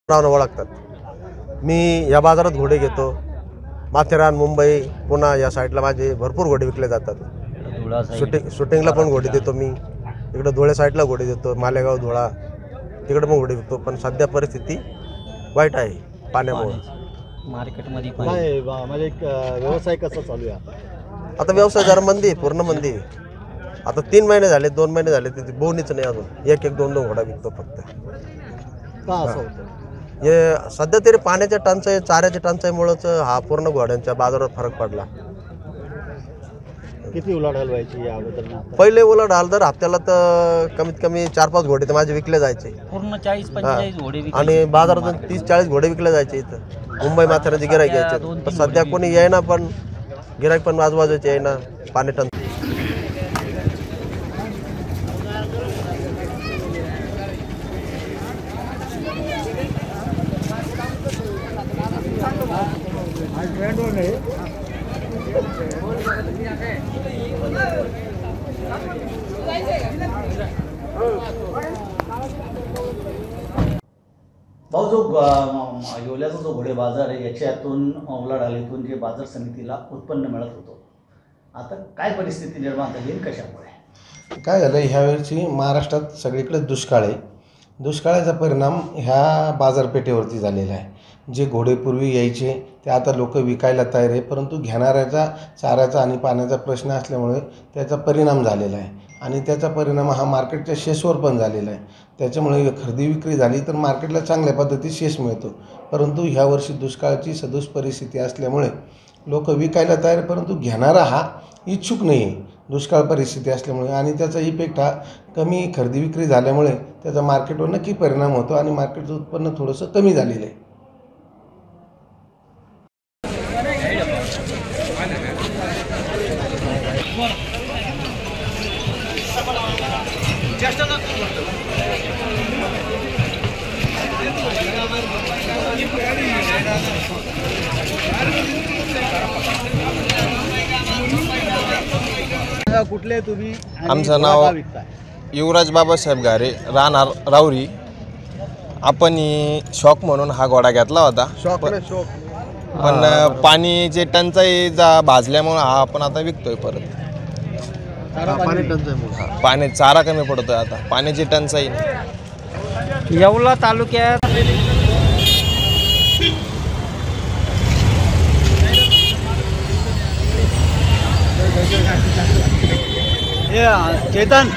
नावानं ओळखतात. मी या बाजारात घोडे घेतो. माथेरान, मुंबई, पुणे या साईडला माझे भरपूर घोडे विकले जातात. शूटिंगला पण घोडे देतो मी. इकडे धुळे साईडला घोडे देतो, मालेगाव, धुळा तिकडे पण घोडे विकतो. पण सध्या परिस्थिती वाईट आहे पाण्यामुळे. मार्केटमध्ये काय म्हणजे व्यवसाय कसा चालू आहे आता व्यवसाय जरा मंदी आहे, पूर्ण मंदी आहे. आता 3 महिने झाले, 2 महिने झाले ते बोनीच नाही अजून. एक 2 घोडा विकतो फक्त. का असं होतं? हे सध्या तरी पाण्याच्या टंचाई, चाऱ्याच्या टंचाईमुळेच हा पूर्ण घोड्यांच्या बाजारात फरक पडला. किती उलाढाल व्हायची या अगोदर? पहिले उलाढाल दर हप्त्याला तर कमीत कमी 4-5 घोडे तर माझे विकले जायचे पूर्ण 40-45 घोडे विकले. आणि बाजारातून 30-40 घोडे विकले जायचे इथं. मुंबई माथेरानचे गिराईक यायचे. पण सध्या कोणी येईना, पण गिराईक पण आजूबाजूचे येईना. पाणी टंचाई भाऊ, जो येवल्याचा जो घोडे बाजार आहे याच्यातून उलाढालीतून जे बाजार समितीला उत्पन्न मिळत होतं, आता काय परिस्थिती निर्माण झाली आणि कशामुळे? काय झालं, ह्यावेळची महाराष्ट्रात सगळीकडे दुष्काळ आहे. दुष्काळाचा परिणाम ह्या बाजारपेठेवरती झालेला आहे. जे घोडे पूर्वी यायचे ते आता लोक विकायला तयार आहे, परंतु घेणाऱ्याचा चाऱ्याचा आणि पाण्याचा प्रश्न असल्यामुळे त्याचा परिणाम झालेला आहे. आणि त्याचा परिणाम हा मार्केटच्या शेषवर पण झालेला आहे. त्याच्यामुळे खरेदी विक्री झाली तर मार्केटला चांगल्या पद्धतीत शेष मिळतो. परंतु ह्या वर्षी दुष्काळाची सदोष परिस्थिती असल्यामुळे लोक विकायला तयार, परंतु घेणारा हा इच्छुक नाही आहे दुष्काळ परिस्थिती असल्यामुळे. आणि त्याचा इफेक्ट हा कमी खरेदी विक्री झाल्यामुळे त्याचा मार्केटवर नक्की परिणाम होतो आणि मार्केटचं उत्पन्न थोडंसं कमी झालेलं आहे. कुठले तुम्ही? आमचं नाव युवराज बाबासाहेब घारे, राहणार राऊरी. आपण शॉक म्हणून हा घोडा घेतला होता. पण पाणीची टंचाई भाजल्यामुळे हा आपण आता विकतोय परत. पाणी चारा कमी पडतोय आता, पाण्याची टंचाई नाही. येवला तालुक्यात चेतन